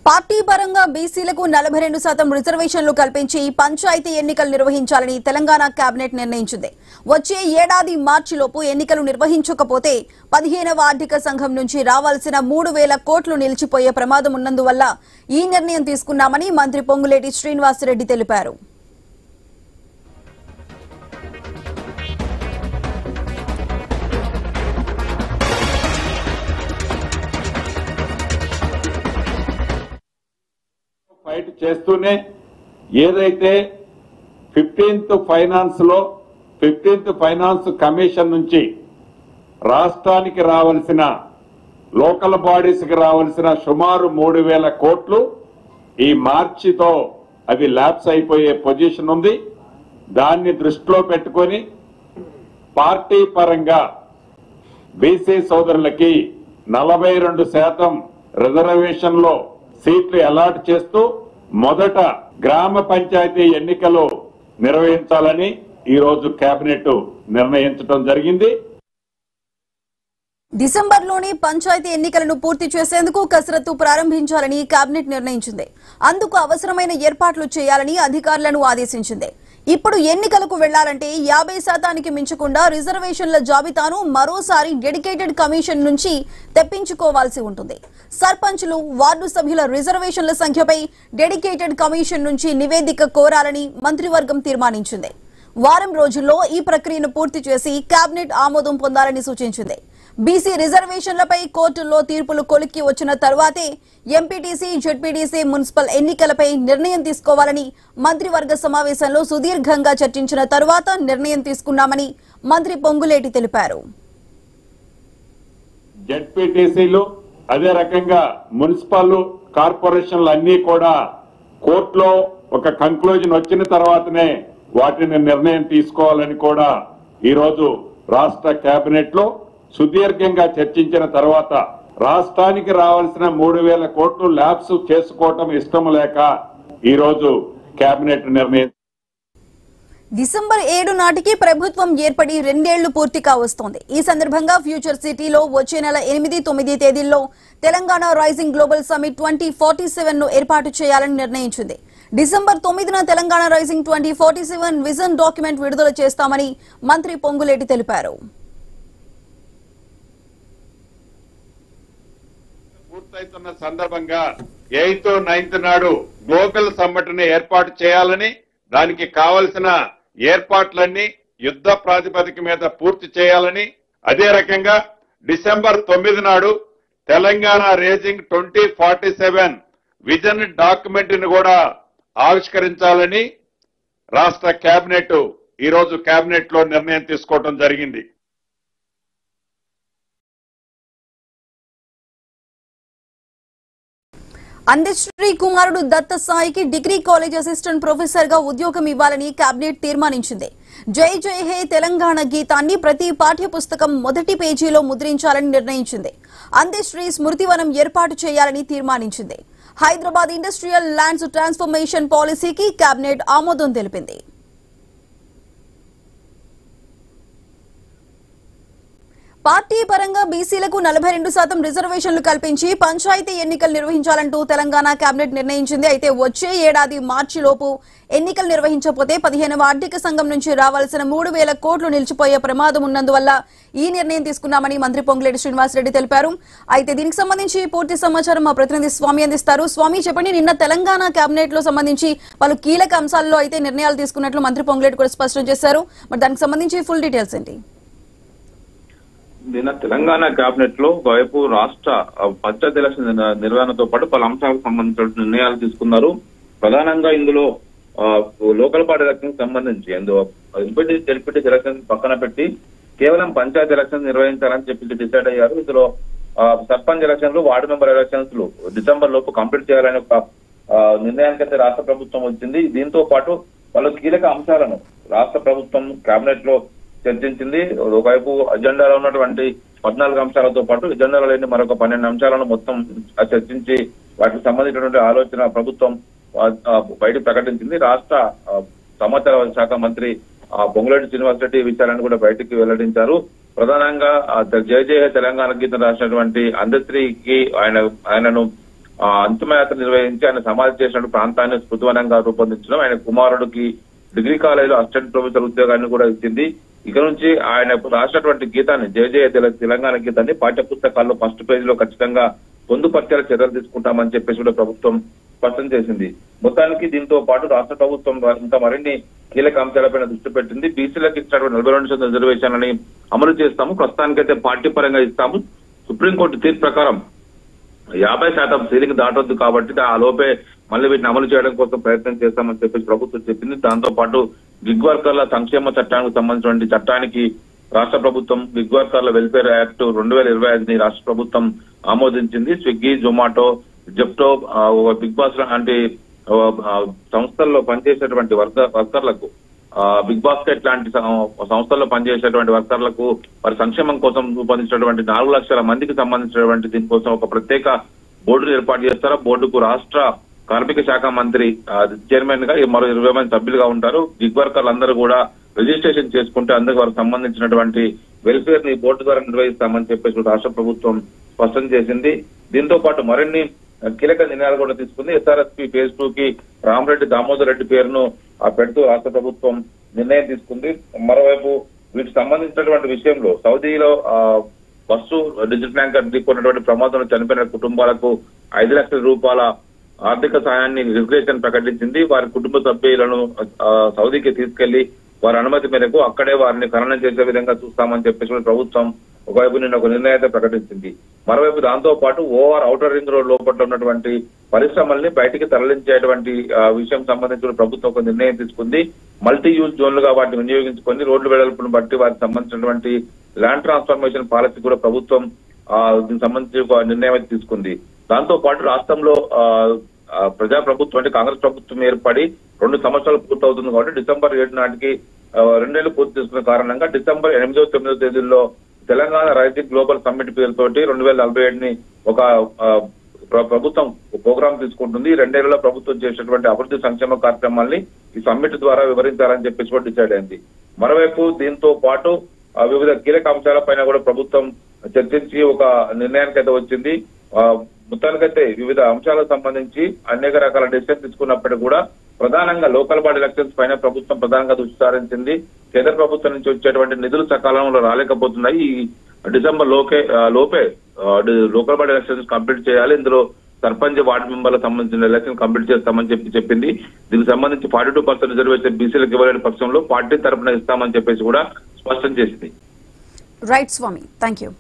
Party పరంగా బీసీలకు 42% రిజర్వేషన్లు కల్పించి పంచాయతీ ఎన్నికలు నిర్వహించాలని తెలంగాణ కేబినెట్ నిర్ణయించింది. వచ్చే ఏడాది మార్చిలోపు ఎన్నికలు నిర్వహించకపోతే 15వ ఆర్థిక సంఘం నుంచి రావాల్సిన 3000 కోట్లు నిలిచిపోయే ప్రమాదం ఉన్నందువల్ల ఈ నిర్ణయం తీసుకున్నామని మంత్రి పొంగులేటి శ్రీనివాసరెడ్డి తెలిపారు. ఫైట్ చేస్తూనే ఏదైతే 15th ఫైనాన్స్ కమిషన్ నుంచి రాష్ట్రానికి రావాల్సిన లోకల్ బాడీస్ కి రావాల్సిన సుమారు 3000 కోట్లు ఈ మార్చితో అవి ల్యాప్స్ అయిపోయే పొజిషన్ ఉంది. దాన్ని దృష్టిలో పెట్టుకొని పార్టీ పరంగా బీసీ సోదరులకి 42% రిజర్వేషన్లో సీట్లు అలాట్ చేస్తూ మొదట గ్రామ పంచాయతీ ఎన్నికలు నిర్వహించాలని ఈ రోజు కేబినెట్ నిర్ణయించడం జరిగింది. డిసెంబర్లోనే పంచాయతీ ఎన్నికలను పూర్తి చేసేందుకు కసరత్తు ప్రారంభించాలని కేబినెట్ నిర్ణయించింది. అందుకు అవసరమైన ఏర్పాట్లు చేయాలని అధికారులను ఆదేశించింది. ఇప్పుడు ఎన్నికలకు వెళ్లాలంటే 50% మించకుండా రిజర్వేషన్ల జాబితాను మరోసారి డెడికేటెడ్ కమిషన్ నుంచి తెప్పించుకోవాల్సి ఉంటుంది. సర్పంచ్లు, వార్డు సభ్యుల రిజర్వేషన్ల సంఖ్యపై డెడికేటెడ్ కమిషన్ నుంచి నివేదిక కోరాలని మంత్రివర్గం తీర్మానించింది. వారం రోజుల్లో ఈ ప్రక్రియను పూర్తి చేసి కేబినెట్ ఆమోదం పొందాలని సూచించింది. బీసీ రిజర్వేషన్లపై కోర్టుల్లో తీర్పులు కొలిక్కి వచ్చిన తర్వాతే ఎంపీటీసీ, జెడ్పీటీసీ, మున్సిపల్ ఎన్నికలపై నిర్ణయం తీసుకోవాలని మంత్రివర్గ సమావేశంలో సుదీర్ఘంగా చర్చించిన తర్వాత నిర్ణయం తీసుకున్నామని మంత్రి పొంగులేటి తెలిపారు. జెడ్పీటీసీలు అదే రకంగా మున్సిపల్ కార్పొరేషన్లు అన్ని కూడా కోర్టులో ఒక కంక్లూజన్ వచ్చిన తర్వాతనే వాటిని నిర్ణయం తీసుకోవాలని కూడా ఈరోజు రాష్ట్ర కేబినెట్ లో సుదీర్ఘంగా చర్చించిన తర్వాత రాష్ట్రానికి రావాల్సిన 3000 కోట్లు ల్యాప్స్ చేసుకోవటం ఇష్టం లేక ఈరోజు కేబినెట్ నిర్ణయం. డిసెంబర్ 7 నాటికి ప్రభుత్వం ఏర్పడి 2 ఏళ్లు పూర్తి కావస్తోంది. ఈ సందర్భంగా ఫ్యూచర్ సిటీలో వచ్చే నెల 8, 9 తేదీల్లో తెలంగాణ రైజింగ్ గ్లోబల్ సమిట్ 2047 ను ఏర్పాటు చేయాలని నిర్ణయించింది. డిసెంబర్ 9న తెలంగాణ రైజింగ్ 2047 విజన్ డాక్యుమెంట్ విడుదల చేస్తామని మంత్రి పొంగులేటి తెలిపారు. పూర్తయితున్న సందర్భంగా 8th, 9th నాడు గ్లోబల్ సమ్మిట్ ని ఏర్పాటు చేయాలని, దానికి కావలసిన ఏర్పాట్లన్నీ యుద్ధ ప్రాతిపదిక మీద పూర్తి చేయాలని, అదే రకంగా డిసెంబర్ 9 నాడు తెలంగాణ రైజింగ్ 2047 విజన్ డాక్యుమెంట్ ని కూడా ఆవిష్కరించాలని రాష్ట్ర కేబినెట్ ఈరోజు కేబినెట్ లో నిర్ణయం తీసుకోవడం జరిగింది. అందశ్రీ కుమారుడు దత్త సాయికి డిగ్రీ కాలేజ్ అసిస్టెంట్ ప్రొఫెసర్ గా ఉద్యోగం ఇవ్వాలని కేబినెట్ తీర్మానించింది. జై జై హే తెలంగాణ గీతాన్ని ప్రతి పాఠ్య పుస్తకం మొదటి పేజీలో ముద్రించాలని నిర్ణయించింది. అందశ్రీ స్మృతివనం ఏర్పాటు చేయాలని తీర్మానించింది. హైదరాబాద్ ఇండస్ట్రియల్ ల్యాండ్స్ ట్రాన్స్ఫర్మేషన్ పాలసీకి కేబినెట్ ఆమోదం తెలిపింది. పార్టీ పరంగా బీసీలకు 42% రిజర్వేషన్లు కల్పించి పంచాయతీ ఎన్నికలు నిర్వహించాలంటూ తెలంగాణ కేబినెట్ నిర్ణయించింది. అయితే వచ్చే ఏడాది మార్చిలోపు ఎన్నికలు నిర్వహించకపోతే 15వ ఆర్థిక సంఘం నుంచి రావాల్సిన 3000 కోట్లు నిలిచిపోయే ప్రమాదం ఉన్నందువల్ల ఈ నిర్ణయం తీసుకున్నామని మంత్రి పొంగులేటి శ్రీనివాసరెడ్డి తెలిపారు. అయితే దీనికి సంబంధించి పూర్తి సమాచారం మా ప్రతినిధి స్వామి అందిస్తారు. స్వామి, చెప్పండి, నిన్న తెలంగాణ కేబినెట్ లో సంబంధించి పలు కీలక అంశాల్లో అయితే నిర్ణయాలు తీసుకున్నట్లు మంత్రి పొంగులేటి కూడా స్పష్టం చేశారు. మరి దానికి సంబంధించి ఫుల్ డీటెయిల్స్ ఏంటి? నిన్న తెలంగాణ కేబినెట్ లో ఒకవైపు రాష్ట్ర పంచాయతీ ఎలక్షన్ నిర్వహణతో పాటు పలు అంశాలకు సంబంధించిన నిర్ణయాలు తీసుకున్నారు. ప్రధానంగా ఇందులో లోకల్ బాడీ ఎలక్షన్ సంబంధించి ఎంపీటీ, జెడ్పీటీ ఎలక్షన్ పక్కన పెట్టి కేవలం పంచాయతీ ఎలక్షన్ నిర్వహించాలని చెప్పి డిసైడ్ అయ్యారు. ఇందులో సర్పంచ్ ఎలక్షన్లు, వార్డు మెంబర్ ఎలక్షన్స్ డిసెంబర్ లోపు కంప్లీట్ చేయాలని ఒక నిర్ణయానికైతే రాష్ట్ర ప్రభుత్వం వచ్చింది. దీంతో పాటు పలు కీలక అంశాలను రాష్ట్ర ప్రభుత్వం కేబినెట్ లో చర్చించింది. ఒకవైపు అజెండాలో ఉన్నటువంటి 14 అంశాలతో పాటు ఎజెండాలో లేని మరొక 12 అంశాలను మొత్తం చర్చించి వాటికి సంబంధించినటువంటి ఆలోచన ప్రభుత్వం బయట ప్రకటించింది. రాష్ట్ర సమాచార శాఖ మంత్రి పొంగులేటి శ్రీనివాసరెడ్డి ఈ విషయాలను కూడా బయటకు వెల్లడించారు. ప్రధానంగా జై జయ తెలంగాణ గీతం రాసినటువంటి అందశ్రీకి ఆయనను అంతిమయాత్ర నిర్వహించి ఆయన సమాధి చేసిన ప్రాంతాన్ని స్మృతివనంగా రూపొందించడం, ఆయన కుమారుడికి డిగ్రీ కాలేజీలో అసిస్టెంట్ ప్రొఫెసర్ ఉద్యోగాన్ని కూడా ఇచ్చింది. ఇక నుంచి ఆయన రాసినటువంటి గీతాన్ని జయ జయ తెలంగాణ గీతాన్ని పాఠ్య పుస్తకాల్లో ఫస్ట్ పేజ్ లో ఖచ్చితంగా పొందుపరిచేలా చర్యలు తీసుకుంటామని చెప్పేసి కూడా ప్రభుత్వం స్పష్టం చేసింది. మొత్తానికి దీంతో పాటు రాష్ట్ర ప్రభుత్వం ఇంకా మరిన్ని కీలక అంశాలపైన దృష్టి పెట్టింది. బీసీలకు ఇచ్చినటువంటి 42% రిజర్వేషన్లని అమలు చేస్తాము, ప్రస్తుతానికైతే పార్టీ పరంగా ఇస్తాము. సుప్రీంకోర్టు తీర్పు ప్రకారం 50% సీలింగ్ దాటొద్దు కాబట్టి ఆ లోపే మళ్ళీ వీటిని అమలు చేయడం కోసం ప్రయత్నం చేస్తామని చెప్పేసి ప్రభుత్వం చెప్పింది. దాంతో పాటు గిగ్ వర్కర్ల సంక్షేమ చట్టానికి సంబంధించిన చట్టానికి రాష్ట్ర ప్రభుత్వం గిగ్ వర్కర్ల వెల్ఫేర్ యాక్ట్ 2025ని రాష్ట్ర ప్రభుత్వం ఆమోదించింది. Swiggy, Zomato, Zepto, Bigg Boss లాంటి సంస్థల్లో పనిచేసేటువంటి వర్కర్లకు, బిగ్ బాస్కెట్ లాంటి సంస్థల్లో పనిచేసేటువంటి వర్కర్లకు వారి సంక్షేమం కోసం రూపొందించినటువంటి 4 లక్షల మందికి సంబంధించినటువంటి దీనికోసం ఒక ప్రత్యేక బోర్డును ఏర్పాటు చేస్తారు. బోర్డుకు రాష్ట్ర కార్మిక శాఖ మంత్రి చైర్మన్ గా మరో 20 మంది సభ్యులుగా ఉంటారు. గిగ్ వర్కర్లు అందరూ కూడా రిజిస్ట్రేషన్ చేసుకుంటే అందుకు వారికి సంబంధించినటువంటి వెల్ఫేర్ ని బోర్డు ద్వారా నిర్వహిస్తామని చెప్పేసి రాష్ట్ర ప్రభుత్వం స్పష్టం చేసింది. దీంతో పాటు మరిన్ని కీలక నిర్ణయాలు కూడా తీసుకుంది. ఎస్ఆర్ఎస్పీ ఫేజ్ 2 కి రామరెడ్డి దామోదర్ రెడ్డి పేరును పెడుతూ రాష్ట్ర ప్రభుత్వం నిర్ణయం తీసుకుంది. మరోవైపు వీటికి సంబంధించినటువంటి విషయంలో సౌదీలో బస్సు డీజిల్ ట్యాంకర్ ఢీకొన్నటువంటి ప్రమాదంలో చనిపోయిన కుటుంబాలకు 5 లక్షల రూపాయల ఆర్థిక సాయాన్ని రిజర్వేషన్ ప్రకటించింది. వారి కుటుంబ సభ్యులను సౌదీకి తీసుకెళ్లి వారి అనుమతి మేరకు అక్కడే వారిని ఖననం చేసే విధంగా చూస్తామని చెప్పేసి ప్రభుత్వం ఒకవైపు నిన్న ఒక నిర్ణయాన్ని ప్రకటించింది. మరోవైపు దాంతో పాటు ఓఆర్ ఔటర్ రింగ్ రోడ్ లోపల ఉన్నటువంటి పరిశ్రమల్ని బయటికి తరలించేటువంటి విషయం సంబంధించిన ప్రభుత్వం ఒక నిర్ణయం తీసుకుంది. మల్టీ యూజ్ జోన్లుగా వాటిని వినియోగించుకొని రోడ్ల వెడల్పును బట్టి వారికి సంబంధించినటువంటి ల్యాండ్ ట్రాన్స్ఫర్మేషన్ పాలసీ కూడా ప్రభుత్వం దీనికి సంబంధించి ఒక నిర్ణయం తీసుకుంది. దాంతో పాటు రాష్ట్రంలో ప్రజాప్రభుత్వం అంటే కాంగ్రెస్ ప్రభుత్వం ఏర్పడి 2 సంవత్సరాలు పూర్తవుతుంది కాబట్టి డిసెంబర్ 7 నాటికి 2 నెలలు పూర్తి చేసుకున్న కారణంగా డిసెంబర్ 8, 9 తేదీల్లో తెలంగాణ రైజింగ్ గ్లోబల్ సమ్మిట్ పేరుతోటి 2047ని ఒక ప్రభుత్వం ప్రోగ్రాం తీసుకుంటుంది. 2 నెలల్లో ప్రభుత్వం చేసినటువంటి అభివృద్ధి సంక్షేమ కార్యక్రమాల్ని ఈ సమ్మిట్ ద్వారా వివరించాలని చెప్పేసి కూడా డిసైడ్ అయింది. మరోవైపు దీంతో పాటు వివిధ కీలక అంశాలపైన కూడా ప్రభుత్వం చర్చించి ఒక నిర్ణయానికి అయితే వచ్చింది. మొత్తానికైతే వివిధ అంశాలకు సంబంధించి అనేక రకాల డెసిషన్ తీసుకున్నప్పటికీ కూడా ప్రధానంగా లోకల్ బాడీ ఎలక్షన్స్ పైన ప్రభుత్వం ప్రధానంగా దృష్టి సారించింది. కేంద్ర ప్రభుత్వం నుంచి వచ్చేటువంటి నిధులు సకాలంలో రాలేకపోతున్నాయి. ఈ డిసెంబర్ లోపే లోకల్ బాడీ ఎలక్షన్స్ కంప్లీట్ చేయాలి. ఇందులో సర్పంచ్, వార్డు మెంబర్లకు సంబంధించిన ఎలక్షన్ కంప్లీట్ చేస్తామని చెప్పింది. దీనికి సంబంధించి 42% రిజర్వేషన్ బీసీలకు ఇవ్వలేని పక్షంలో పార్టీ తరఫున ఇస్తామని చెప్పేసి కూడా స్పష్టం చేసింది. Right Swami, thank you.